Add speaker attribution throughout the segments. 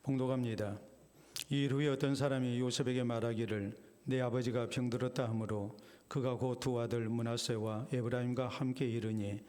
Speaker 1: 봉독합니다. 이 일 후에 어떤 사람이 요셉에게 말하기를 내 아버지가 병들었다 하므로 그가 곧 두 아들 므낫세와 에브라임과 함께 이르니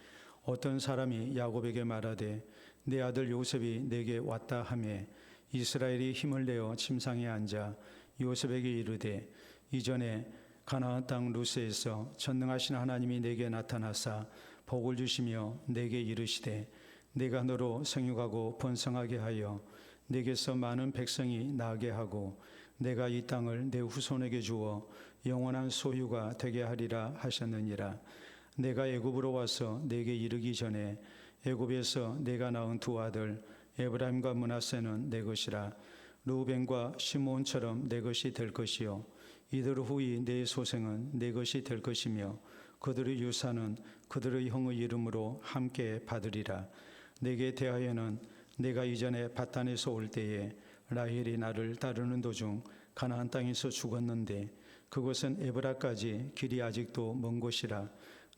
Speaker 1: 어떤 사람이 야곱에게 말하되 내 아들 요셉이 내게 왔다 하매 이스라엘이 힘을 내어 침상에 앉아 요셉에게 이르되 이전에 가나안 땅 루스에서 전능하신 하나님이 내게 나타나사 복을 주시며 내게 이르시되 내가 너로 생육하고 번성하게 하여 내게서 많은 백성이 나게 하고 내가 이 땅을 내 후손에게 주어 영원한 소유가 되게 하리라 하셨느니라. 내가 애굽으로 와서 내게 이르기 전에 애굽에서 내가 낳은 두 아들 에브라임과 므낫세는 내 것이라. 르우벤과 시므온처럼 내 것이 될 것이요 이들 후이 내 소생은 내 것이 될 것이며 그들의 유산은 그들의 형의 이름으로 함께 받으리라. 내게 대하여는 내가 이전에 바탄에서 올 때에 라헬이 나를 따르는 도중 가나안 땅에서 죽었는데 그곳은 에브라까지 길이 아직도 먼 곳이라.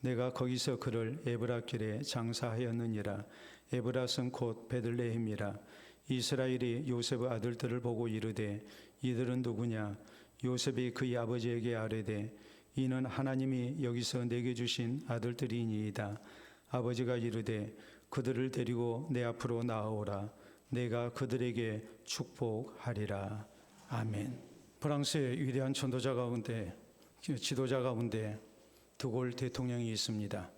Speaker 1: 내가 거기서 그를 에브라길에 장사하였느니라. 에브라는 곧 베들레헴이라. 이스라엘이 요셉의 아들들을 보고 이르되 이들은 누구냐? 요셉이 그의 아버지에게 아뢰되 이는 하나님이 여기서 내게 주신 아들들이니이다. 아버지가 이르되 그들을 데리고 내 앞으로 나아오라. 내가 그들에게 축복하리라. 아멘. 프랑스의 위대한 지도자 가운데 드골 대통령이 있습니다.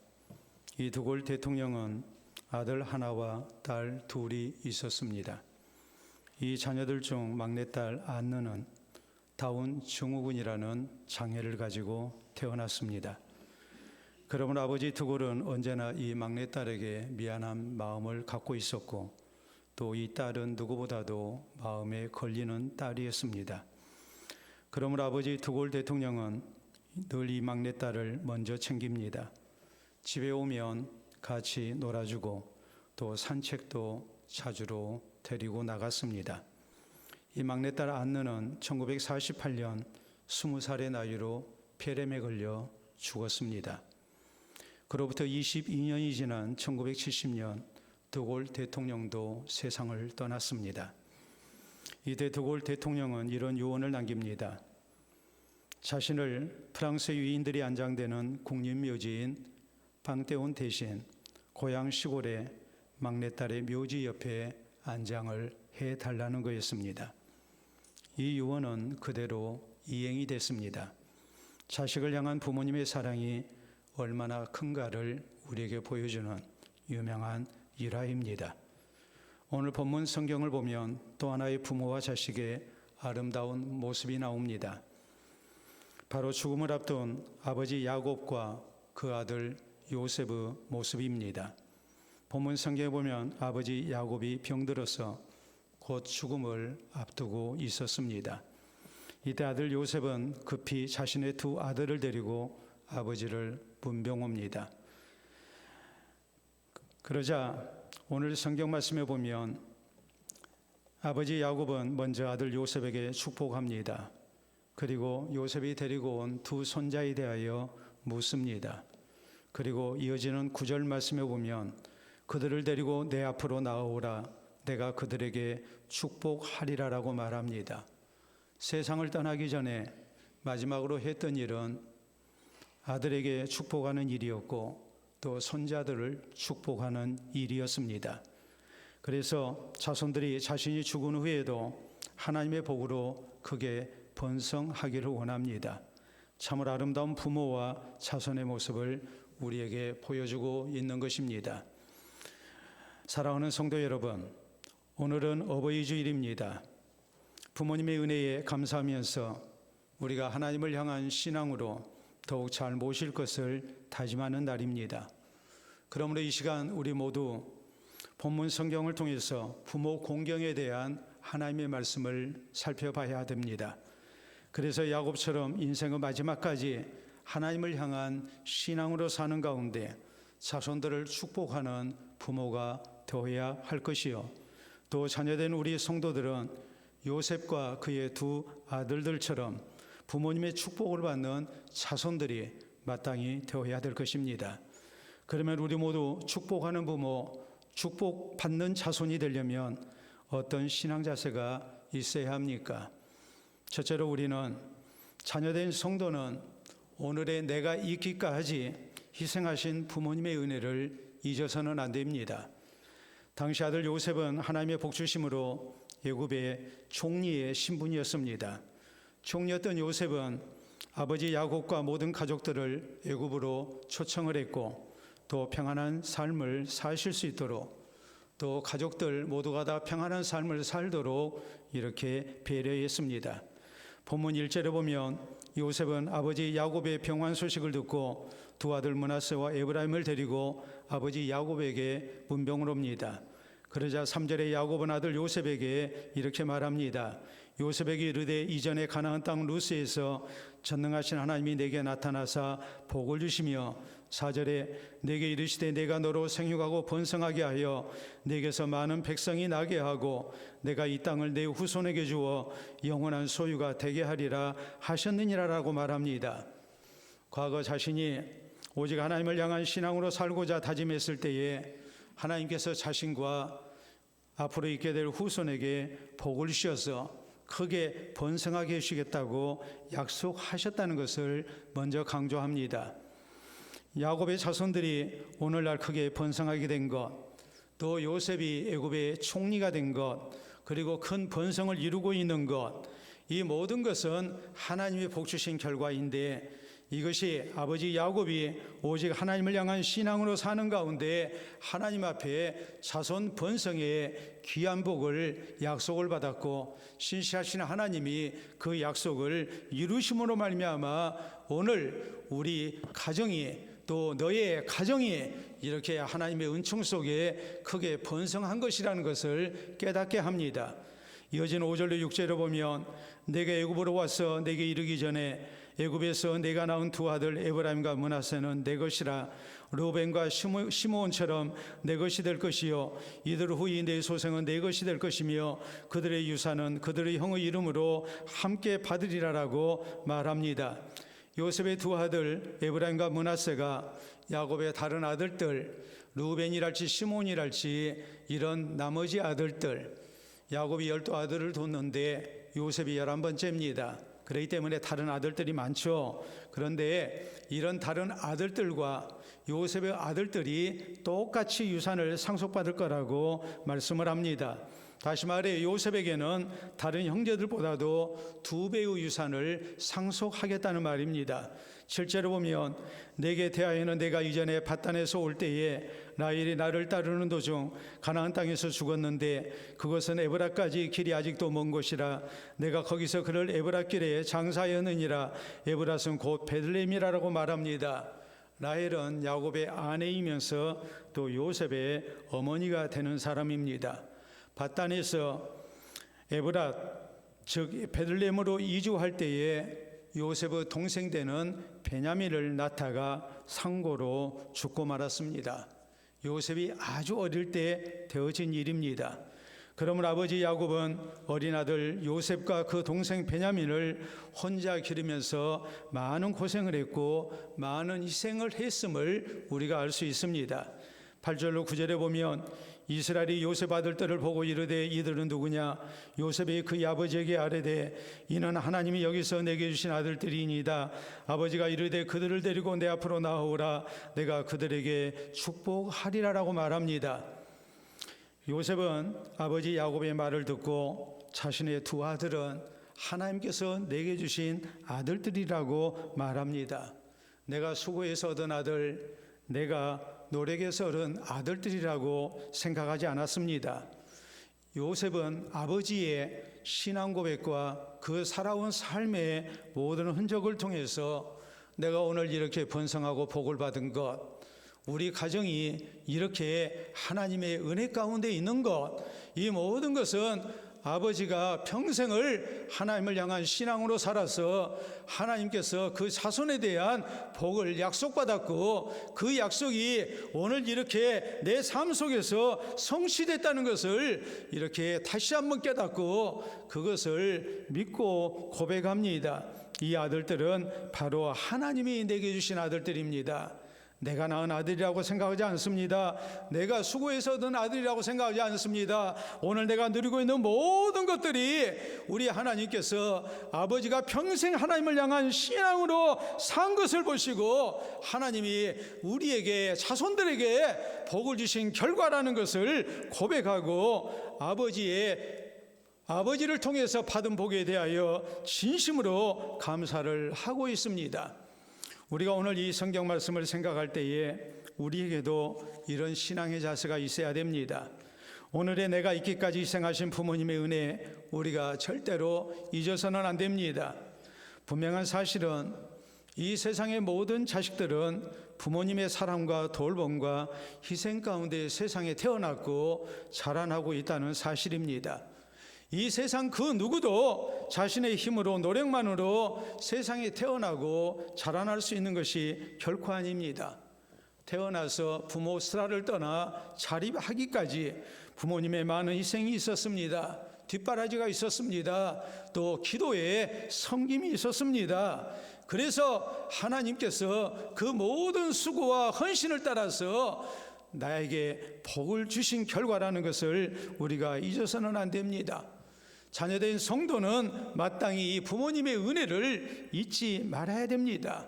Speaker 1: 이 드골 대통령은 아들 하나와 딸 둘이 있었습니다. 이 자녀들 중 막내딸 안느는 다운 증후군이라는 장애를 가지고 태어났습니다. 그러므로 아버지 드골은 언제나 이 막내딸에게 미안한 마음을 갖고 있었고 또 이 딸은 누구보다도 마음에 걸리는 딸이었습니다. 그러므로 아버지 드골 대통령은 늘 이 막내딸을 먼저 챙깁니다. 집에 오면 같이 놀아주고 또 산책도 자주로 데리고 나갔습니다. 이 막내딸 안느는 1948년 20살의 나이로 폐렴에 걸려 죽었습니다. 그로부터 22년이 지난 1970년 드골 대통령도 세상을 떠났습니다. 이때 드골 대통령은 이런 유언을 남깁니다. 자신을 프랑스 유인들이 안장되는 국립묘지인 방테온 대신 고향 시골의 막내딸의 묘지 옆에 안장을 해달라는 거였습니다. 이 유언은 그대로 이행이 됐습니다. 자식을 향한 부모님의 사랑이 얼마나 큰가를 우리에게 보여주는 유명한 일화입니다. 오늘 본문 성경을 보면 또 하나의 부모와 자식의 아름다운 모습이 나옵니다. 바로 죽음을 앞둔 아버지 야곱과 그 아들 요셉의 모습입니다. 본문 성경에 보면 아버지 야곱이 병들어서 곧 죽음을 앞두고 있었습니다. 이때 아들 요셉은 급히 자신의 두 아들을 데리고 아버지를 문병옵니다. 그러자 오늘 성경 말씀에 보면 아버지 야곱은 먼저 아들 요셉에게 축복합니다. 그리고 요셉이 데리고 온 두 손자에 대하여 묻습니다. 그리고 이어지는 9절 말씀에 보면 그들을 데리고 내 앞으로 나아오라. 내가 그들에게 축복하리라라고 말합니다. 세상을 떠나기 전에 마지막으로 했던 일은 아들에게 축복하는 일이었고 또 손자들을 축복하는 일이었습니다. 그래서 자손들이 자신이 죽은 후에도 하나님의 복으로 크게 번성하기를 원합니다. 참으로 아름다운 부모와 자손의 모습을 우리에게 보여주고 있는 것입니다. 사랑하는 성도 여러분, 오늘은 어버이 주일입니다. 부모님의 은혜에 감사하면서 우리가 하나님을 향한 신앙으로 더욱 잘 모실 것을 다짐하는 날입니다. 그러므로 이 시간 우리 모두 본문 성경을 통해서 부모 공경에 대한 하나님의 말씀을 살펴봐야 됩니다. 그래서 야곱처럼 인생의 마지막까지 하나님을 향한 신앙으로 사는 가운데 자손들을 축복하는 부모가 되어야 할 것이요, 또 자녀된 우리 성도들은 요셉과 그의 두 아들들처럼 부모님의 축복을 받는 자손들이 마땅히 되어야 될 것입니다. 그러면 우리 모두 축복하는 부모, 축복받는 자손이 되려면 어떤 신앙 자세가 있어야 합니까? 첫째로 우리는 자녀된 성도는 오늘의 내가 있기까지 희생하신 부모님의 은혜를 잊어서는 안 됩니다. 당시 아들 요셉은 하나님의 복주심으로 애굽의 총리의 신분이었습니다. 총리였던 요셉은 아버지 야곱과 모든 가족들을 애굽으로 초청을 했고 또 평안한 삶을 사실 수 있도록 또 가족들 모두가 다 평안한 삶을 살도록 이렇게 배려했습니다. 본문 1절에 보면 요셉은 아버지 야곱의 병환 소식을 듣고 두 아들 므낫세와 에브라임을 데리고 아버지 야곱에게 문병을 옵니다. 그러자 3절에 야곱은 아들 요셉에게 이렇게 말합니다. 요셉에게 이르되 이전에 가나안 땅 루스에서 전능하신 하나님이 내게 나타나사 복을 주시며 4절에 내게 이르시되 내가 너로 생육하고 번성하게 하여 내게서 많은 백성이 나게 하고 내가 이 땅을 내 후손에게 주어 영원한 소유가 되게 하리라 하셨느니라라고 말합니다. 과거 자신이 오직 하나님을 향한 신앙으로 살고자 다짐했을 때에 하나님께서 자신과 앞으로 있게 될 후손에게 복을 주셔서 크게 번성하게 해주시겠다고 약속하셨다는 것을 먼저 강조합니다. 야곱의 자손들이 오늘날 크게 번성하게 된 것, 또 요셉이 애굽의 총리가 된 것, 그리고 큰 번성을 이루고 있는 것, 이 모든 것은 하나님의 복 주신 결과인데 이것이 아버지 야곱이 오직 하나님을 향한 신앙으로 사는 가운데 하나님 앞에 자손 번성의 귀한 복을 약속을 받았고 신실하신 하나님이 그 약속을 이루심으로 말미암아 오늘 우리 가정이 또 너의 가정이 이렇게 하나님의 은총 속에 크게 번성한 것이라는 것을 깨닫게 합니다. 이어진 5절로 6절을 보면 내가 애굽으로 와서 내게 이르기 전에 애굽에서 내가 낳은 두 아들 에브라임과 므낫세는 내 것이라 르우벤과 시므온처럼 내 것이 될 것이요 이들 후이 내 소생은 내 것이 될 것이며 그들의 유산은 그들의 형의 이름으로 함께 받으리라라고 말합니다. 요셉의 두 아들 에브라임과 므낫세가 야곱의 다른 아들들 르우벤이랄지 시므온이랄지 이런 나머지 아들들 야곱이 12아들을 뒀는데 요셉이 11번째입니다. 그렇기 때문에 다른 아들들이 많죠. 그런데 이런 다른 아들들과 요셉의 아들들이 똑같이 유산을 상속받을 거라고 말씀을 합니다. 다시 말해 요셉에게는 다른 형제들보다도 2배의 유산을 상속하겠다는 말입니다. 실제로 보면 내게 대하여는 내가 이전에 밧단에서 올 때에 라헬이 나를 따르는 도중 가나안 땅에서 죽었는데 그것은 에브라까지 길이 아직도 먼 곳이라 내가 거기서 그를 에브라길에 장사하였느니라. 에브라는 곧 베들레헴이라고 말합니다. 라헬은 야곱의 아내이면서 또 요셉의 어머니가 되는 사람입니다. 밧단에서 에브라 즉 베들레헴으로 이주할 때에 요셉의 동생 되는 베냐민을 낳다가 상고로 죽고 말았습니다. 요셉이 아주 어릴 때 되어진 일입니다. 그러므로 아버지 야곱은 어린 아들 요셉과 그 동생 베냐민을 혼자 기르면서 많은 고생을 했고 많은 희생을 했음을 우리가 알 수 있습니다. 8절로 9절에 보면 이스라엘이 요셉 아들들을 보고 이르되 이들은 누구냐? 요셉이 그의 아버지에게 아뢰되 이는 하나님이 여기서 내게 주신 아들들이니이다. 아버지가 이르되 그들을 데리고 내 앞으로 나오라. 내가 그들에게 축복하리라라고 말합니다. 요셉은 아버지 야곱의 말을 듣고 자신의 두 아들은 하나님께서 내게 주신 아들들이라고 말합니다. 내가 수고해서 얻은 아들, 내가 노력해서 얻은 아들들이라고 생각하지 않았습니다. 요셉은 아버지의 신앙 고백과 그 살아온 삶의 모든 흔적을 통해서 내가 오늘 이렇게 번성하고 복을 받은 것, 우리 가정이 이렇게 하나님의 은혜 가운데 있는 것, 이 모든 것은 아버지가 평생을 하나님을 향한 신앙으로 살아서 하나님께서 그 자손에 대한 복을 약속받았고 그 약속이 오늘 이렇게 내 삶 속에서 성취됐다는 것을 이렇게 다시 한번 깨닫고 그것을 믿고 고백합니다. 이 아들들은 바로 하나님이 내게 주신 아들들입니다. 내가 낳은 아들이라고 생각하지 않습니다. 내가 수고해서 얻은 아들이라고 생각하지 않습니다. 오늘 내가 누리고 있는 모든 것들이 우리 하나님께서 아버지가 평생 하나님을 향한 신앙으로 산 것을 보시고 하나님이 우리에게, 자손들에게 복을 주신 결과라는 것을 고백하고 아버지를 통해서 받은 복에 대하여 진심으로 감사를 하고 있습니다. 우리가 오늘 이 성경 말씀을 생각할 때에 우리에게도 이런 신앙의 자세가 있어야 됩니다. 오늘의 내가 있기까지 희생하신 부모님의 은혜 우리가 절대로 잊어서는 안 됩니다. 분명한 사실은 이 세상의 모든 자식들은 부모님의 사랑과 돌봄과 희생 가운데 세상에 태어났고 자라나고 있다는 사실입니다. 이 세상 그 누구도 자신의 힘으로 노력만으로 세상에 태어나고 자라날 수 있는 것이 결코 아닙니다. 태어나서 부모 슬하를 떠나 자립하기까지 부모님의 많은 희생이 있었습니다. 뒷바라지가 있었습니다. 또 기도에 섬김이 있었습니다. 그래서 하나님께서 그 모든 수고와 헌신을 따라서 나에게 복을 주신 결과라는 것을 우리가 잊어서는 안 됩니다. 자녀된 성도는 마땅히 이 부모님의 은혜를 잊지 말아야 됩니다.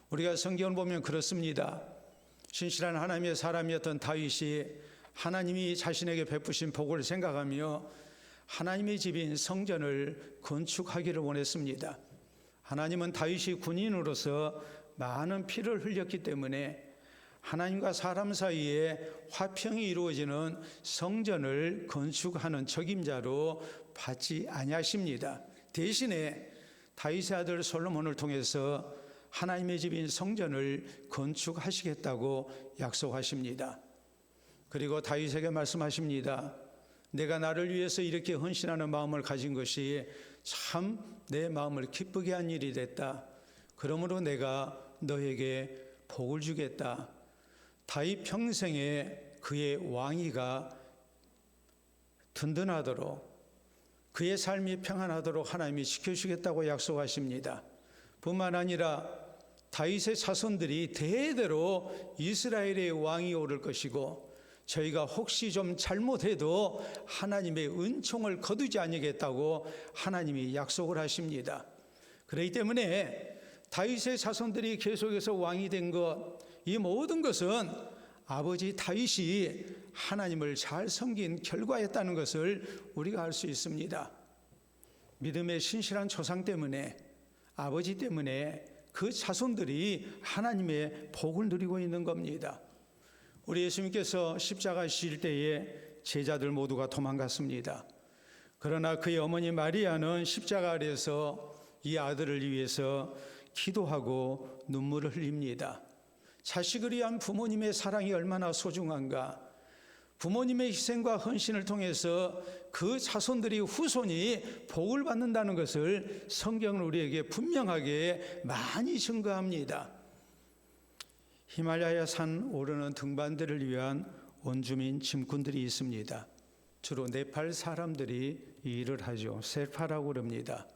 Speaker 1: 우리가 성경을 보면 그렇습니다. 신실한 하나님의 사람이었던 다윗이 하나님이 자신에게 베푸신 복을 생각하며 하나님의 집인 성전을 건축하기를 원했습니다. 하나님은 다윗이 군인으로서 많은 피를 흘렸기 때문에 하나님과 사람 사이에 화평이 이루어지는 성전을 건축하는 적임자로 받지 아니하십니다. 대신에 다윗의 아들 솔로몬을 통해서 하나님의 집인 성전을 건축하시겠다고 약속하십니다. 그리고 다윗에게 말씀하십니다. 내가 나를 위해서 이렇게 헌신하는 마음을 가진 것이 참 내 마음을 기쁘게 한 일이 됐다. 그러므로 내가 너에게 복을 주겠다. 다윗 평생에 그의 왕위가 든든하도록 그의 삶이 평안하도록 하나님이 지켜주겠다고 약속하십니다. 뿐만 아니라 다윗의 자손들이 대대로 이스라엘의 왕이 오를 것이고 저희가 혹시 좀 잘못해도 하나님의 은총을 거두지 아니겠다고 하나님이 약속을 하십니다. 그렇기 때문에 다윗의 자손들이 계속해서 왕이 된 것, 이 모든 것은 아버지 다윗이 하나님을 잘 섬긴 결과였다는 것을 우리가 알 수 있습니다. 믿음의 신실한 조상 때문에, 아버지 때문에 그 자손들이 하나님의 복을 누리고 있는 겁니다. 우리 예수님께서 십자가 지실 때에 제자들 모두가 도망갔습니다. 그러나 그의 어머니 마리아는 십자가 아래에서 이 아들을 위해서 기도하고 눈물을 흘립니다. 자식을 위한 부모님의 사랑이 얼마나 소중한가. 부모님의 희생과 헌신을 통해서 그 자손들이, 후손이 복을 받는다는 것을 성경은 우리에게 분명하게 많이 증거합니다. 히말라야 산 오르는 등반들을 위한 원주민 짐꾼들이 있습니다. 주로 네팔 사람들이 이 일을 하죠. 셀파라고 그럽니다.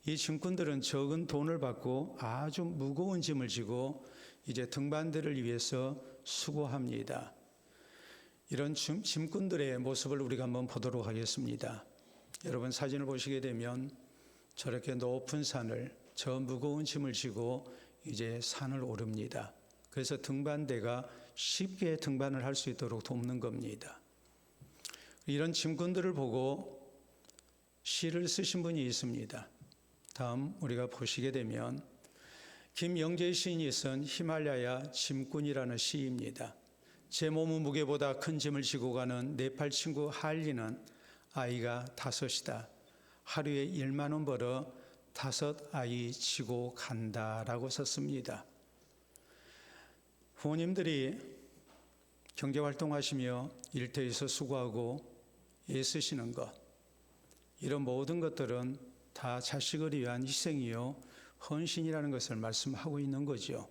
Speaker 1: 이 짐꾼들은 적은 돈을 받고 아주 무거운 짐을 지고 이제 등반들을 위해서 수고합니다. 이런 짐꾼들의 모습을 우리가 한번 보도록 하겠습니다. 여러분 사진을 보시게 되면 저렇게 높은 산을, 저 무거운 짐을 지고 이제 산을 오릅니다. 그래서 등반대가 쉽게 등반을 할 수 있도록 돕는 겁니다. 이런 짐꾼들을 보고 시를 쓰신 분이 있습니다. 다음 우리가 보시게 되면 김영재 시인이 쓴 히말라야 짐꾼이라는 시입니다. 제 몸의 무게보다 큰 짐을 지고 가는 네팔 친구 할리는 아이가 5이다. 하루에 1만 원 벌어 5 아이 지고 간다라고 썼습니다. 부모님들이 경제활동하시며 일터에서 수고하고 애쓰시는 것, 이런 모든 것들은 다 자식을 위한 희생이요 헌신이라는 것을 말씀하고 있는 거죠.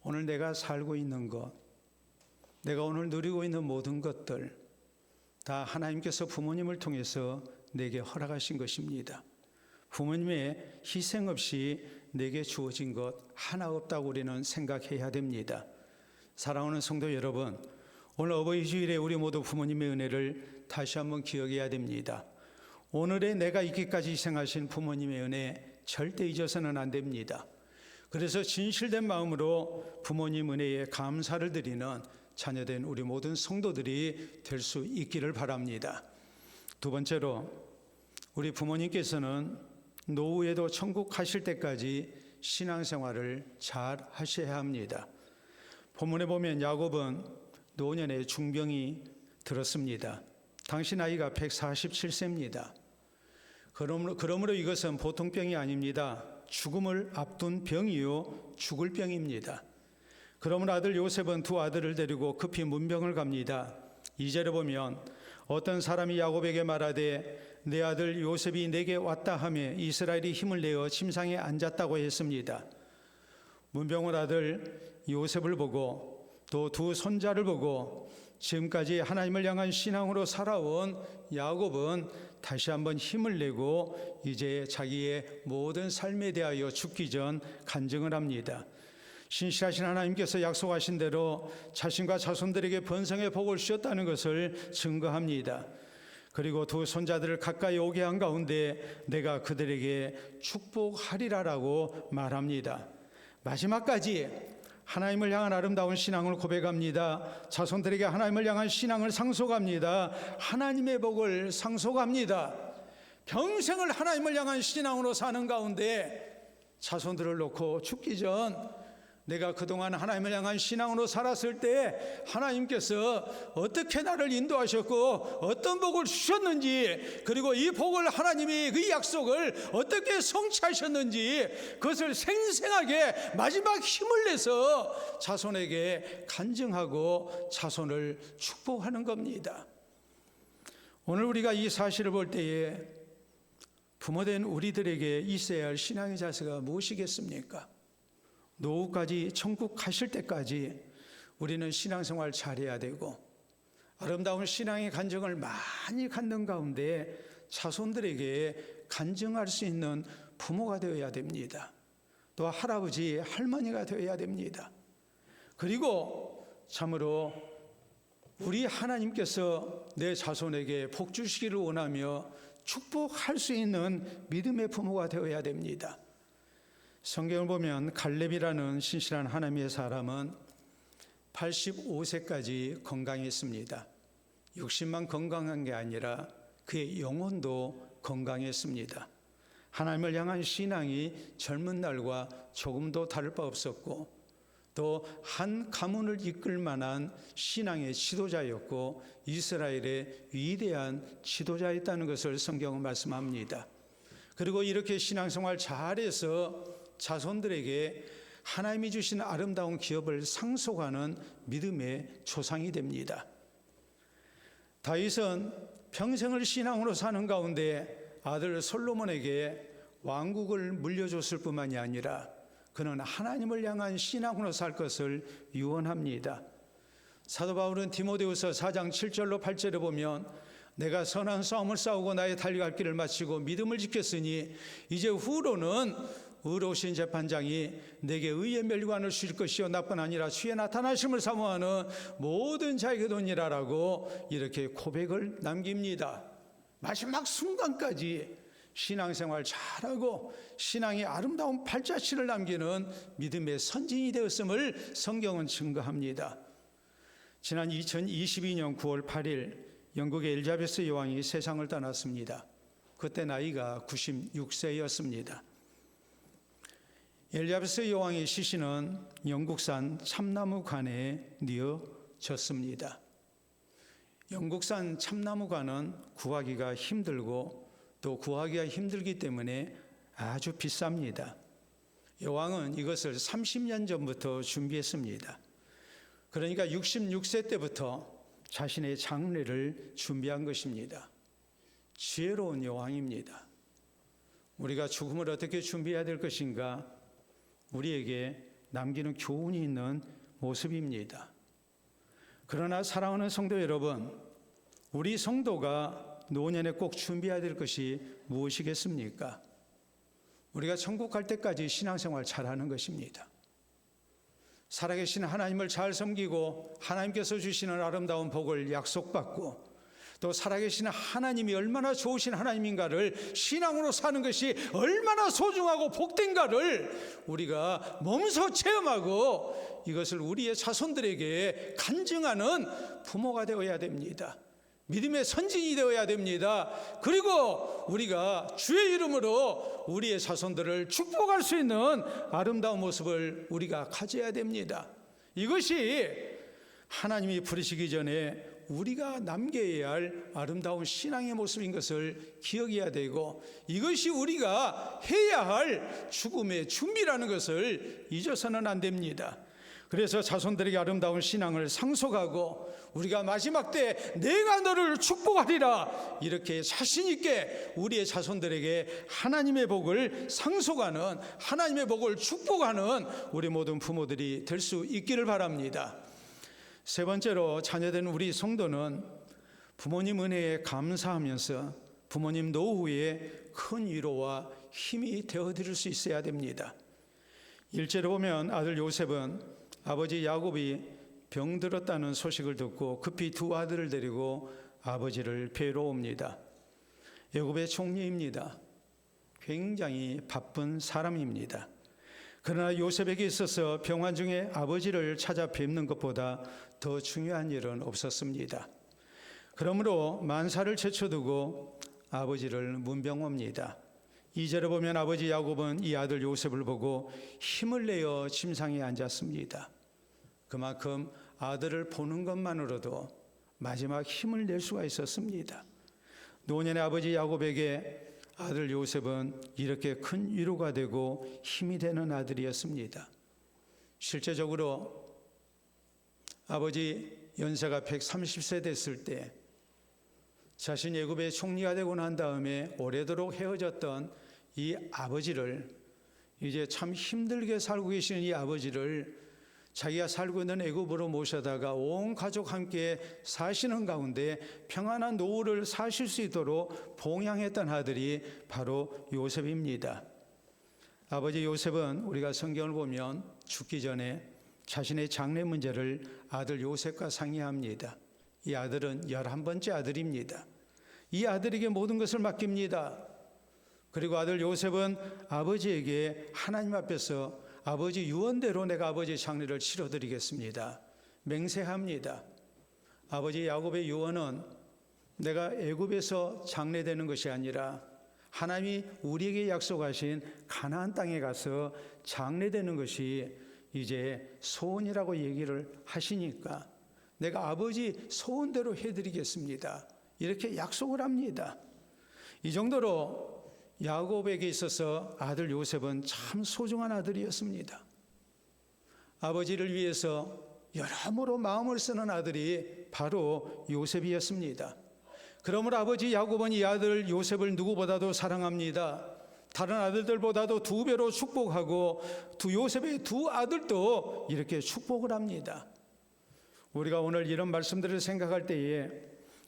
Speaker 1: 오늘 내가 살고 있는 것, 내가 오늘 누리고 있는 모든 것들 다 하나님께서 부모님을 통해서 내게 허락하신 것입니다. 부모님의 희생 없이 내게 주어진 것 하나 없다고 우리는 생각해야 됩니다. 사랑하는 성도 여러분, 오늘 어버이 주일에 우리 모두 부모님의 은혜를 다시 한번 기억해야 됩니다. 오늘의 내가 있기까지 희생하신 부모님의 은혜 절대 잊어서는 안 됩니다. 그래서 진실된 마음으로 부모님 은혜에 감사를 드리는 자녀된 우리 모든 성도들이 될 수 있기를 바랍니다. 두 번째로, 우리 부모님께서는 노후에도 천국 가실 때까지 신앙생활을 잘 하셔야 합니다. 본문에 보면 야곱은 노년에 중병이 들었습니다. 당시 나이가 147세입니다. 그러므로 이것은 보통 병이 아닙니다. 죽음을 앞둔 병이요, 죽을 병입니다. 그러므로 아들 요셉은 두 아들을 데리고 급히 문병을 갑니다. 2절에 보면 어떤 사람이 야곱에게 말하되 내 아들 요셉이 내게 왔다 하며 이스라엘이 힘을 내어 침상에 앉았다고 했습니다. 문병을 아들 요셉을 보고 또 두 손자를 보고 지금까지 하나님을 향한 신앙으로 살아온 야곱은 다시 한번 힘을 내고 이제 자기의 모든 삶에 대하여 죽기 전 간증을 합니다. 신실하신 하나님께서 약속하신 대로 자신과 자손들에게 번성의 복을 주셨다는 것을 증거합니다. 그리고 두 손자들을 가까이 오게 한 가운데 내가 그들에게 축복하리라라고 말합니다. 마지막까지 하나님을 향한 아름다운 신앙을 고백합니다. 자손들에게 하나님을 향한 신앙을 상속합니다. 하나님의 복을 상속합니다. 평생을 하나님을 향한 신앙으로 사는 가운데 자손들을 놓고 죽기 전 내가 그동안 하나님을 향한 신앙으로 살았을 때 하나님께서 어떻게 나를 인도하셨고 어떤 복을 주셨는지, 그리고 이 복을 하나님이 그 약속을 어떻게 성취하셨는지 그것을 생생하게 마지막 힘을 내서 자손에게 간증하고 자손을 축복하는 겁니다. 오늘 우리가 이 사실을 볼 때에 부모된 우리들에게 있어야 할 신앙의 자세가 무엇이겠습니까? 노후까지 천국 가실 때까지 우리는 신앙생활 잘해야 되고 아름다운 신앙의 간증을 많이 갖는 가운데 자손들에게 간증할 수 있는 부모가 되어야 됩니다. 또 할아버지, 할머니가 되어야 됩니다. 그리고 참으로 우리 하나님께서 내 자손에게 복 주시기를 원하며 축복할 수 있는 믿음의 부모가 되어야 됩니다. 성경을 보면 갈렙이라는 신실한 하나님의 사람은 85세까지 건강했습니다. 육신만 건강한 게 아니라 그의 영혼도 건강했습니다. 하나님을 향한 신앙이 젊은 날과 조금도 다를 바 없었고 또 한 가문을 이끌 만한 신앙의 지도자였고 이스라엘의 위대한 지도자였다는 것을 성경은 말씀합니다. 그리고 이렇게 신앙생활 잘해서 자손들에게 하나님이 주신 아름다운 기업을 상속하는 믿음의 조상이 됩니다. 다윗은 평생을 신앙으로 사는 가운데 아들 솔로몬에게 왕국을 물려줬을 뿐만이 아니라 그는 하나님을 향한 신앙으로 살 것을 유언합니다. 사도 바울은 디모데후서 4장 7절로 8절에 보면 내가 선한 싸움을 싸우고 나의 달려갈 길을 마치고 믿음을 지켰으니 이제 후로는 의로우신 재판장이 내게 의의 멸관을 주실 것이요 나뿐 아니라 주의 나타나심을 사모하는 모든 자에게 도니라라고 이렇게 고백을 남깁니다. 마지막 순간까지 신앙생활 잘하고 신앙의 아름다운 팔자취를 남기는 믿음의 선진이 되었음을 성경은 증거합니다. 지난 2022년 9월 8일 영국의 엘리자베스 여왕이 세상을 떠났습니다. 그때 나이가 96세였습니다. 엘리자베스 여왕의 시신은 영국산 참나무관에 뉘어졌습니다. 영국산 참나무관은 구하기가 힘들고 또 구하기가 힘들기 때문에 아주 비쌉니다. 여왕은 이것을 30년 전부터 준비했습니다. 그러니까 66세 때부터 자신의 장례를 준비한 것입니다. 지혜로운 여왕입니다. 우리가 죽음을 어떻게 준비해야 될 것인가 우리에게 남기는 교훈이 있는 모습입니다. 그러나 사랑하는 성도 여러분, 우리 성도가 노년에 꼭 준비해야 될 것이 무엇이겠습니까? 우리가 천국 갈 때까지 신앙생활 잘하는 것입니다. 살아계신 하나님을 잘 섬기고 하나님께서 주시는 아름다운 복을 약속받고 또 살아계신 하나님이 얼마나 좋으신 하나님인가를 신앙으로 사는 것이 얼마나 소중하고 복된가를 우리가 몸소 체험하고 이것을 우리의 자손들에게 간증하는 부모가 되어야 됩니다. 믿음의 선진이 되어야 됩니다. 그리고 우리가 주의 이름으로 우리의 자손들을 축복할 수 있는 아름다운 모습을 우리가 가져야 됩니다. 이것이 하나님이 부르시기 전에 우리가 남겨야 할 아름다운 신앙의 모습인 것을 기억해야 되고, 이것이 우리가 해야 할 죽음의 준비라는 것을 잊어서는 안 됩니다. 그래서 자손들에게 아름다운 신앙을 상속하고 우리가 마지막 때 내가 너를 축복하리라 이렇게 자신 있게 우리의 자손들에게 하나님의 복을 상속하는, 하나님의 복을 축복하는 우리 모든 부모들이 될 수 있기를 바랍니다. 세 번째로, 자녀된 우리 성도는 부모님 은혜에 감사하면서 부모님 노후에 큰 위로와 힘이 되어드릴 수 있어야 됩니다. 1절에 보면 아들 요셉은 아버지 야곱이 병들었다는 소식을 듣고 급히 두 아들을 데리고 아버지를 뵈러 옵니다. 애굽의 총리입니다. 굉장히 바쁜 사람입니다. 그러나 요셉에게 있어서 병환 중에 아버지를 찾아 뵙는 것보다 더 중요한 일은 없었습니다. 그러므로 만사를 제쳐두고 아버지를 문병합니다. 2절에 보면 아버지 야곱은 이 아들 요셉을 보고 힘을 내어 침상에 앉았습니다. 그만큼 아들을 보는 것만으로도 마지막 힘을 낼 수가 있었습니다. 노년의 아버지 야곱에게 아들 요셉은 이렇게 큰 위로가 되고 힘이 되는 아들이었습니다. 실제적으로 아버지 연세가 130세 됐을 때 자신이 애굽의 총리가 되고 난 다음에 오래도록 헤어졌던 이 아버지를, 이제 참 힘들게 살고 계시는 이 아버지를 자기가 살고 있는 애굽으로 모셔다가 온 가족 함께 사시는 가운데 평안한 노후를 사실 수 있도록 봉양했던 아들이 바로 요셉입니다. 아버지 요셉은 우리가 성경을 보면 죽기 전에 자신의 장래 문제를 아들 요셉과 상의합니다. 이 아들은 11번째 아들입니다. 이 아들에게 모든 것을 맡깁니다. 그리고 아들 요셉은 아버지에게 하나님 앞에서 아버지 유언대로 내가 아버지의 장례를 치러드리겠습니다 맹세합니다. 아버지 야곱의 유언은 내가 애굽에서 장례되는 것이 아니라 하나님이 우리에게 약속하신 가나안 땅에 가서 장례되는 것이 이제 소원이라고 얘기를 하시니까 내가 아버지 소원대로 해드리겠습니다 이렇게 약속을 합니다. 이 정도로 야곱에게 있어서 아들 요셉은 참 소중한 아들이었습니다. 아버지를 위해서 여러모로 마음을 쓰는 아들이 바로 요셉이었습니다. 그러므로 아버지 야곱은 이 아들 요셉을 누구보다도 사랑합니다. 다른 아들들보다도 2배로 축복하고 요셉의 2 아들도 이렇게 축복을 합니다. 우리가 오늘 이런 말씀들을 생각할 때에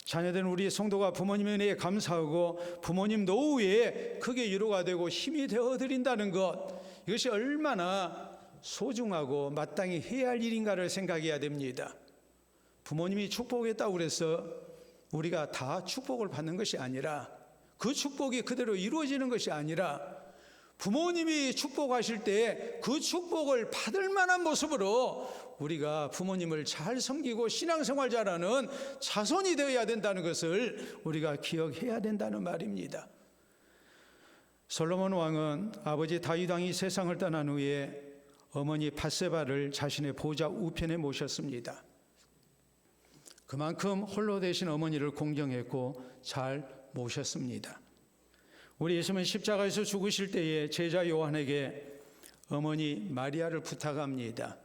Speaker 1: 자녀된 우리 성도가 부모님의 은혜에 감사하고 부모님 노후에 크게 위로가 되고 힘이 되어드린다는 것, 이것이 얼마나 소중하고 마땅히 해야 할 일인가를 생각해야 됩니다. 부모님이 축복했다고 그래서 우리가 다 축복을 받는 것이 아니라, 그 축복이 그대로 이루어지는 것이 아니라 부모님이 축복하실 때 그 축복을 받을 만한 모습으로 우리가 부모님을 잘 섬기고 신앙생활 잘하는 자손이 되어야 된다는 것을 우리가 기억해야 된다는 말입니다. 솔로몬 왕은 아버지 다윗 왕이 세상을 떠난 후에 어머니 밧세바를 자신의 보좌 우편에 모셨습니다. 그만큼 홀로 되신 어머니를 공경했고 잘 모셨습니다. 우리 예수님은 십자가에서 죽으실 때에 제자 요한에게 어머니 마리아를 부탁합니다.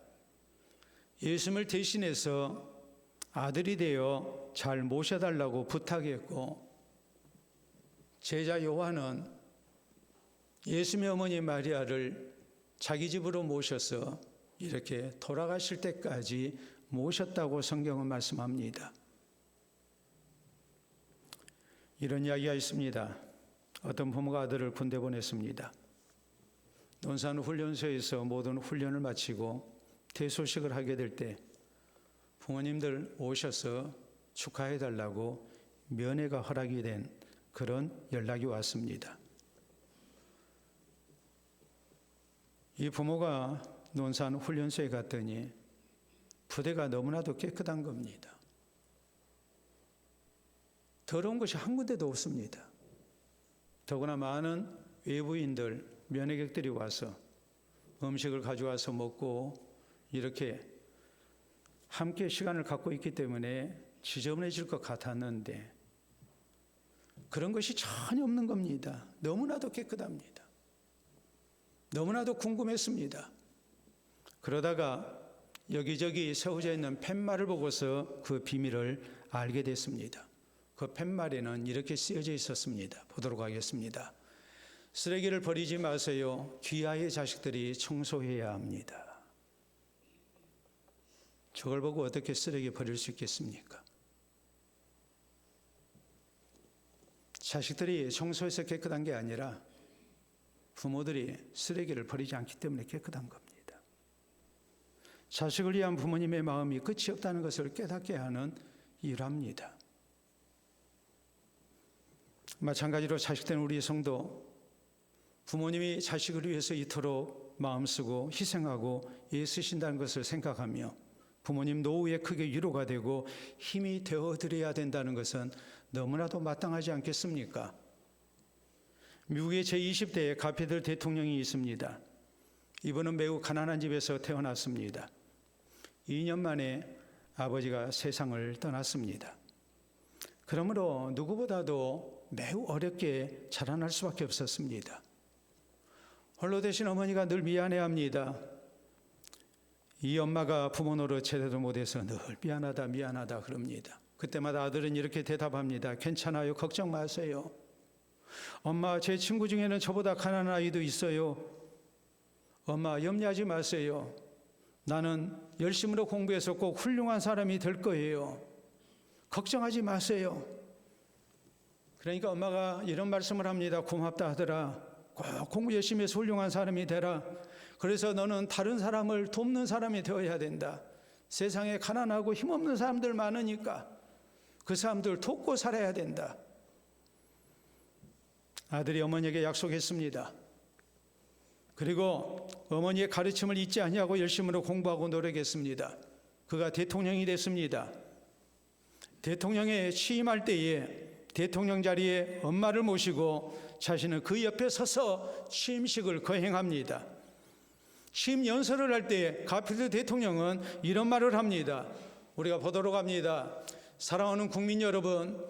Speaker 1: 예수님을 대신해서 아들이 되어 잘 모셔달라고 부탁했고, 제자 요한은 예수님의 어머니 마리아를 자기 집으로 모셔서 이렇게 돌아가실 때까지 모셨다고 성경은 말씀합니다. 이런 이야기가 있습니다. 어떤 부모가 아들을 군대 보냈습니다. 논산훈련소에서 모든 훈련을 마치고 퇴소식을 하게 될 때 부모님들 오셔서 축하해달라고 면회가 허락이 된 그런 연락이 왔습니다. 이 부모가 논산훈련소에 갔더니 부대가 너무나도 깨끗한 겁니다. 더러운 것이 한 군데도 없습니다. 더구나 많은 외부인들, 면회객들이 와서 음식을 가져와서 먹고 이렇게 함께 시간을 갖고 있기 때문에 지저분해질 것 같았는데 그런 것이 전혀 없는 겁니다. 너무나도 깨끗합니다. 너무나도 궁금했습니다. 그러다가 여기저기 세워져 있는 팻말을 보고서 그 비밀을 알게 됐습니다. 그 팻말에는 이렇게 쓰여져 있었습니다. 보도록 하겠습니다. 쓰레기를 버리지 마세요. 귀하의 자식들이 청소해야 합니다. 저걸 보고 어떻게 쓰레기 버릴 수 있겠습니까? 자식들이 청소해서 깨끗한 게 아니라 부모들이 쓰레기를 버리지 않기 때문에 깨끗한 겁니다. 자식을 위한 부모님의 마음이 끝이 없다는 것을 깨닫게 하는 일화입니다. 마찬가지로 자식된 우리 성도, 부모님이 자식을 위해서 이토록 마음쓰고 희생하고 애쓰신다는 것을 생각하며 부모님 노후에 크게 위로가 되고 힘이 되어드려야 된다는 것은 너무나도 마땅하지 않겠습니까? 미국의 제20대 가피들 대통령이 있습니다. 이분은 매우 가난한 집에서 태어났습니다. 2년 만에 아버지가 세상을 떠났습니다. 그러므로 누구보다도 매우 어렵게 자라날 수밖에 없었습니다. 홀로 되신 어머니가 늘 미안해합니다. 이 엄마가 부모 노릇 제대로 못해서 늘 미안하다 미안하다 그럽니다. 그때마다 아들은 이렇게 대답합니다. 괜찮아요. 걱정 마세요. 엄마, 제 친구 중에는 저보다 가난한 아이도 있어요. 엄마, 염려하지 마세요. 나는 열심으로 공부해서 꼭 훌륭한 사람이 될 거예요. 걱정하지 마세요. 그러니까 엄마가 이런 말씀을 합니다. 고맙다 하더라. 꼭 공부 열심히 해서 훌륭한 사람이 되라. 그래서 너는 다른 사람을 돕는 사람이 되어야 된다. 세상에 가난하고 힘없는 사람들 많으니까 그 사람들 돕고 살아야 된다. 아들이 어머니에게 약속했습니다. 그리고 어머니의 가르침을 잊지 아니하고 열심으로 공부하고 노력했습니다. 그가 대통령이 됐습니다. 대통령에 취임할 때에 대통령 자리에 엄마를 모시고 자신은 그 옆에 서서 취임식을 거행합니다. 취임 연설을 할 때 가필드 대통령은 이런 말을 합니다. 우리가 보도록 합니다. 사랑하는 국민 여러분,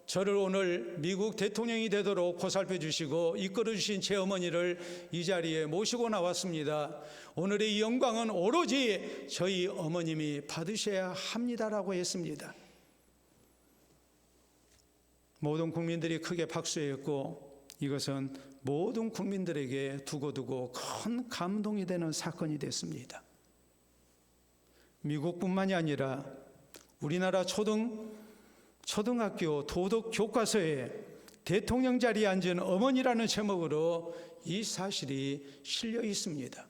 Speaker 1: 저를 오늘 미국 대통령이 되도록 보살펴 주시고 이끌어 주신 제 어머니를 이 자리에 모시고 나왔습니다. 오늘의 이 영광은 오로지 저희 어머님이 받으셔야 합니다라고 했습니다. 모든 국민들이 크게 박수했고 이것은 모든 국민들에게 두고두고 큰 감동이 되는 사건이 됐습니다. 미국뿐만이 아니라 우리나라 초등학교 도덕 교과서에 대통령 자리에 앉은 어머니라는 제목으로 이 사실이 실려 있습니다.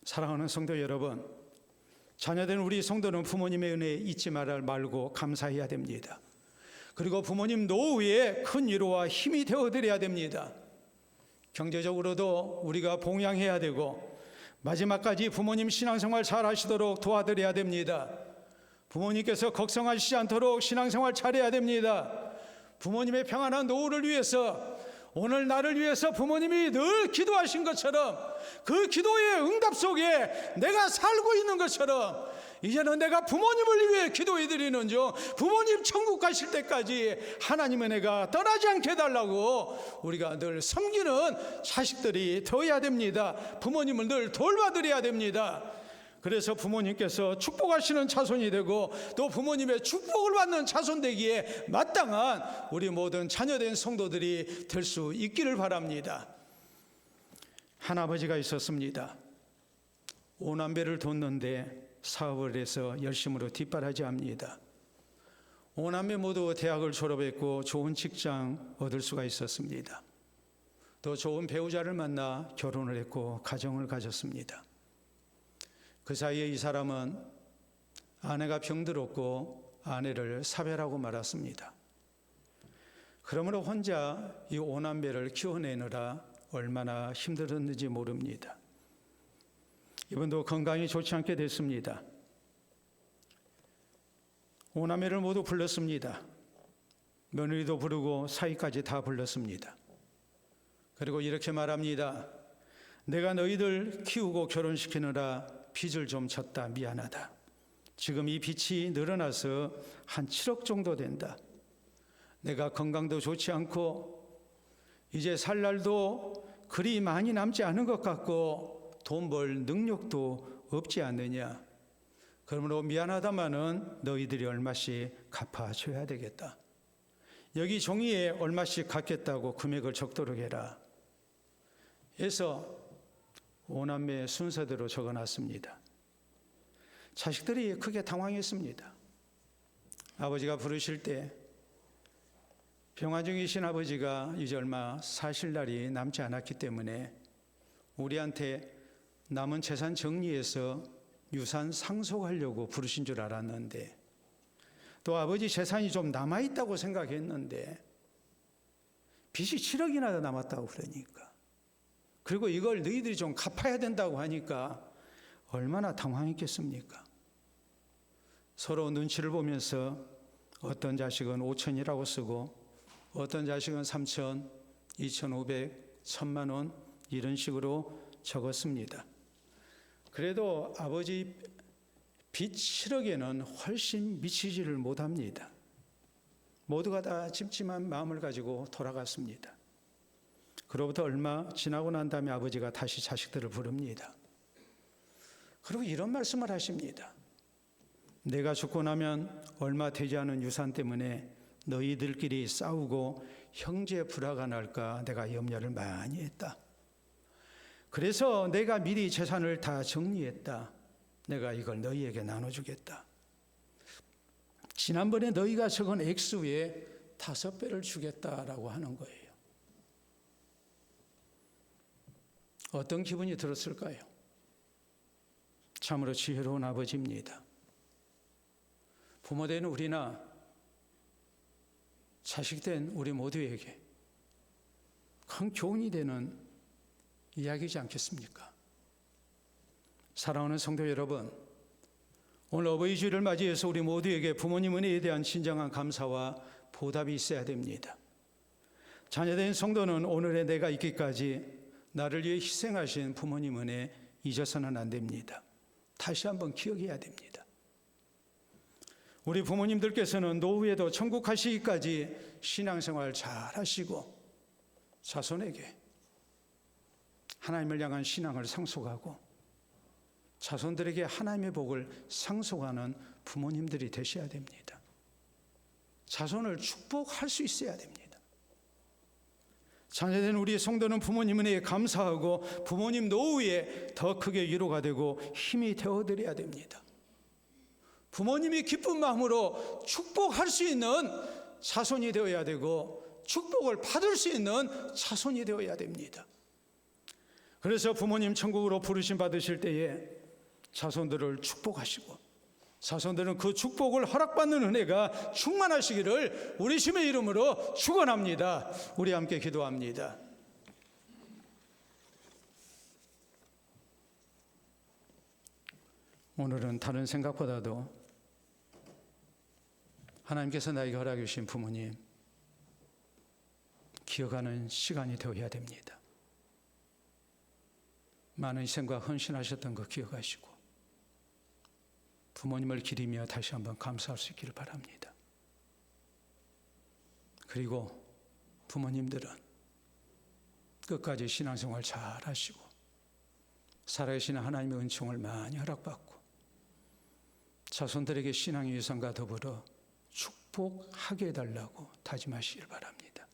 Speaker 1: 사랑하는 성도 여러분, 자녀된 우리 성도는 부모님의 은혜 잊지 말고 감사해야 됩니다. 그리고 부모님 노후에 큰 위로와 힘이 되어드려야 됩니다. 경제적으로도 우리가 봉양해야 되고 마지막까지 부모님 신앙생활 잘 하시도록 도와드려야 됩니다. 부모님께서 걱정하시지 않도록 신앙생활 잘해야 됩니다. 부모님의 평안한 노후를 위해서 오늘 나를 위해서 부모님이 늘 기도하신 것처럼 그 기도의 응답 속에 내가 살고 있는 것처럼 이제는 내가 부모님을 위해 기도해 드리는 중 부모님 천국 가실 때까지 하나님의 은혜가 떠나지 않게 해달라고 우리가 늘 섬기는 자식들이 되어야 됩니다. 부모님을 늘 돌봐드려야 됩니다. 그래서 부모님께서 축복하시는 자손이 되고 또 부모님의 축복을 받는 자손 되기에 마땅한 우리 모든 자녀된 성도들이 될 수 있기를 바랍니다. 한 아버지가 있었습니다. 오남매를 돕는데 사업을 해서 열심으로 뒷바라지합니다. 오남매 모두 대학을 졸업했고 좋은 직장 얻을 수가 있었습니다. 또 좋은 배우자를 만나 결혼을 했고 가정을 가졌습니다. 그 사이에 이 사람은 아내가 병들었고 아내를 사별하고 말았습니다. 그러므로 혼자 이 5남매를 키워내느라 얼마나 힘들었는지 모릅니다. 이분도 건강이 좋지 않게 됐습니다. 5남매를 모두 불렀습니다. 며느리도 부르고 사위까지 다 불렀습니다. 그리고 이렇게 말합니다. 내가 너희들 키우고 결혼시키느라 빚을 좀 졌다. 미안하다. 지금 이 빚이 늘어나서 한 7억 정도 된다. 내가 건강도 좋지 않고 이제 살 날도 그리 많이 남지 않은 것 같고 돈 벌 능력도 없지 않느냐. 그러므로 미안하다마는 너희들이 얼마씩 갚아줘야 되겠다. 여기 종이에 얼마씩 갚겠다고 금액을 적도록 해라. 해서 5남매 순서대로 적어놨습니다. 자식들이 크게 당황했습니다. 아버지가 부르실 때 병화 중이신 아버지가 이제 얼마 사실 날이 남지 않았기 때문에 우리한테 남은 재산 정리해서 유산 상속하려고 부르신 줄 알았는데 또 아버지 재산이 좀 남아있다고 생각했는데 빚이 7억이나 남았다고 그러니까 그리고 이걸 너희들이 좀 갚아야 된다고 하니까 얼마나 당황했겠습니까? 서로 눈치를 보면서 어떤 자식은 5천이라고 쓰고 어떤 자식은 3천, 2,500, 1,000만 원 이런 식으로 적었습니다. 그래도 아버지 빚 7억에는 훨씬 미치지를 못합니다. 모두가 다 찜찜한 마음을 가지고 돌아갔습니다. 그로부터 얼마 지나고 난 다음에 아버지가 다시 자식들을 부릅니다. 그리고 이런 말씀을 하십니다. 내가 죽고 나면 얼마 되지 않은 유산 때문에 너희들끼리 싸우고 형제 불화가 날까 내가 염려를 많이 했다. 그래서 내가 미리 재산을 다 정리했다. 내가 이걸 너희에게 나눠주겠다. 지난번에 너희가 적은 액수에 5배를 주겠다라고 하는 거예요. 어떤 기분이 들었을까요? 참으로 지혜로운 아버지입니다. 부모된 우리나 자식된 우리 모두에게 큰 교훈이 되는 이야기이지 않겠습니까? 사랑하는 성도 여러분, 오늘 어버이 주일을 맞이해서 우리 모두에게 부모님 은혜에 대한 진정한 감사와 보답이 있어야 됩니다. 자녀된 성도는 오늘의 내가 있기까지 나를 위해 희생하신 부모님 은혜 잊어서는 안 됩니다. 다시 한번 기억해야 됩니다. 우리 부모님들께서는 노후에도 천국 가시기까지 신앙생활 잘 하시고 자손에게 하나님을 향한 신앙을 상속하고 자손들에게 하나님의 복을 상속하는 부모님들이 되셔야 됩니다. 자손을 축복할 수 있어야 됩니다. 자녀된 우리 성도는 부모님 은혜에 감사하고 부모님 노후에 더 크게 위로가 되고 힘이 되어드려야 됩니다. 부모님이 기쁜 마음으로 축복할 수 있는 자손이 되어야 되고 축복을 받을 수 있는 자손이 되어야 됩니다. 그래서 부모님 천국으로 부르심 받으실 때에 자손들을 축복하시고 자손들은 그 축복을 허락받는 은혜가 충만하시기를 우리 주님의 이름으로 축원합니다. 우리 함께 기도합니다. 오늘은 다른 생각보다도 하나님께서 나에게 허락해 주신 부모님 기억하는 시간이 되어야 됩니다. 많은 희생과 헌신하셨던 거 기억하시고 부모님을 기리며 다시 한번 감사할 수 있기를 바랍니다. 그리고 부모님들은 끝까지 신앙생활 잘 하시고 살아계신 하나님의 은총을 많이 허락받고 자손들에게 신앙의 유산과 더불어 축복하게 해달라고 다짐하시길 바랍니다.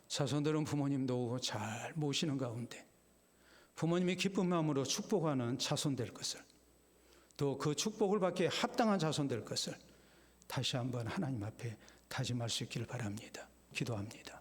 Speaker 1: 자손들은 부모님 노후 잘 모시는 가운데 부모님이 기쁜 마음으로 축복하는 자손 될 것을 또 그 축복을 받기에 합당한 자손 될 것을 다시 한번 하나님 앞에 다짐할 수 있기를 바랍니다. 기도합니다.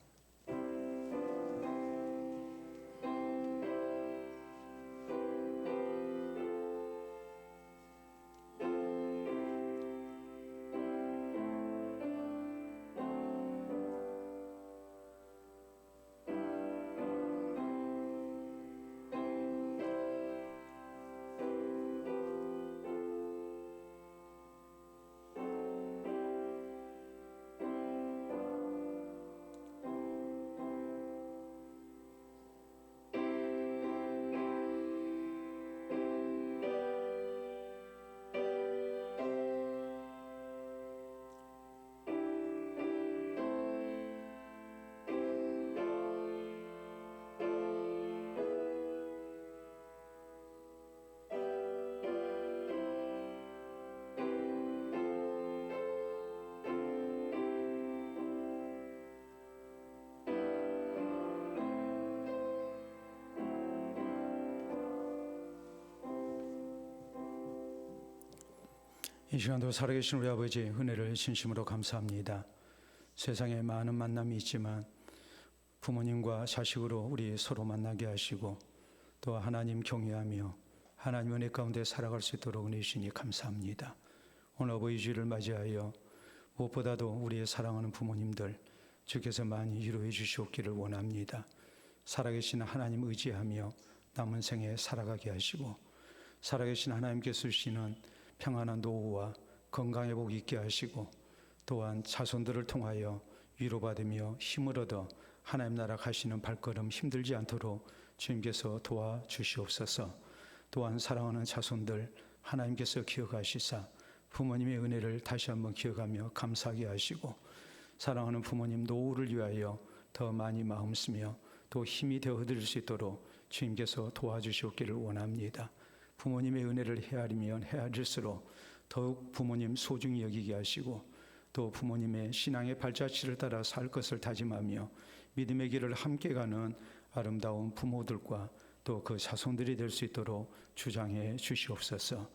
Speaker 1: 이 시간도 살아계신 우리 아버지의 은혜를 진심으로 감사합니다. 세상에 많은 만남이 있지만 부모님과 자식으로 우리 서로 만나게 하시고 또 하나님 경외하며 하나님 은혜 가운데 살아갈 수 있도록 은혜 주시니 감사합니다. 오늘 아버지 주일을 맞이하여 무엇보다도 우리의 사랑하는 부모님들 주께서 많이 위로해 주시옵기를 원합니다. 살아계신 하나님 의지하며 남은 생에 살아가게 하시고 살아계신 하나님께서 주시는 평안한 노후와 건강의 복 있게 하시고 또한 자손들을 통하여 위로받으며 힘을 얻어 하나님 나라 가시는 발걸음 힘들지 않도록 주님께서 도와주시옵소서. 또한 사랑하는 자손들 하나님께서 기억하시사 부모님의 은혜를 다시 한번 기억하며 감사하게 하시고 사랑하는 부모님 노후를 위하여 더 많이 마음 쓰며 또 힘이 되어드릴 수 있도록 주님께서 도와주시옵기를 원합니다. 부모님의 은혜를 헤아리면 헤아릴수록 더욱 부모님 소중히 여기게 하시고 또 부모님의 신앙의 발자취를 따라 살 것을 다짐하며 믿음의 길을 함께 가는 아름다운 부모들과 또 그 자손들이 될 수 있도록 주장해 주시옵소서.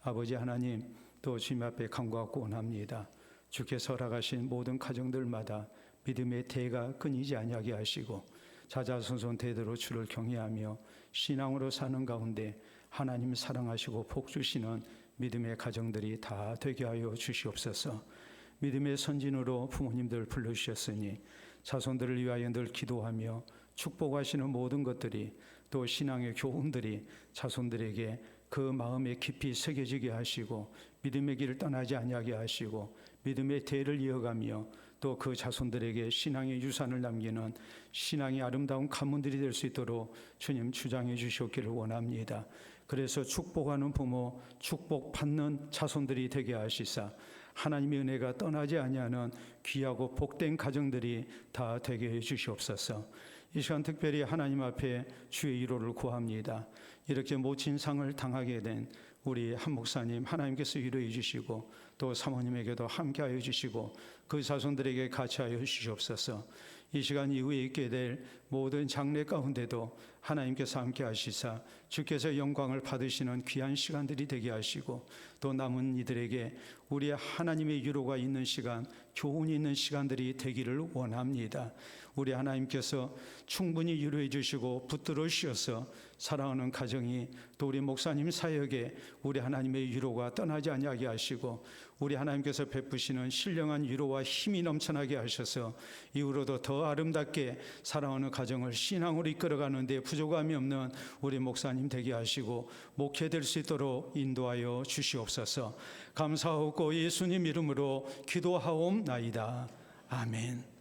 Speaker 1: 아버지 하나님, 또 주님 앞에 간구하고 원합니다. 주께서 허락하신 모든 가정들마다 믿음의 대가 끊이지 아니하게 하시고 자자손손 대대로 주를 경외하며 신앙으로 사는 가운데 하나님 사랑하시고 복 주시는 믿음의 가정들이 다 되게 하여 주시옵소서. 믿음의 선진으로 부모님들 불러주셨으니 자손들을 위하여 늘 기도하며 축복하시는 모든 것들이 또 신앙의 교훈들이 자손들에게 그 마음에 깊이 새겨지게 하시고 믿음의 길을 떠나지 아니하게 하시고 믿음의 대를 이어가며 또 그 자손들에게 신앙의 유산을 남기는 신앙의 아름다운 가문들이 될 수 있도록 주님 주장해 주시옵기를 원합니다. 그래서 축복하는 부모, 축복받는 자손들이 되게 하시사 하나님의 은혜가 떠나지 아니하는 귀하고 복된 가정들이 다 되게 해 주시옵소서. 이 시간 특별히 하나님 앞에 주의 위로를 구합니다. 이렇게 모친 상을 당하게 된 우리 한 목사님 하나님께서 위로해 주시고 또 사모님에게도 함께하여 주시고 그 자손들에게 같이하여 주시옵소서. 이 시간 이후에 있게 될 모든 장래 가운데도 하나님께서 함께 하시사 주께서 영광을 받으시는 귀한 시간들이 되게 하시고 또 남은 이들에게 우리 하나님의 위로가 있는 시간, 교훈이 있는 시간들이 되기를 원합니다. 우리 하나님께서 충분히 위로해 주시고 붙들어 주셔서 사랑하는 가정이 또 우리 목사님 사역에 우리 하나님의 위로가 떠나지 아니하게 하시고 우리 하나님께서 베푸시는 신령한 위로와 힘이 넘쳐나게 하셔서 이후로도 더 아름답게 사랑하는 가정을 신앙으로 이끌어가는 데 부족함이 없는 우리 목사님 되게 하시고 목회될 수 있도록 인도하여 주시옵소서. 감사하고 예수님 이름으로 기도하옵나이다. 아멘.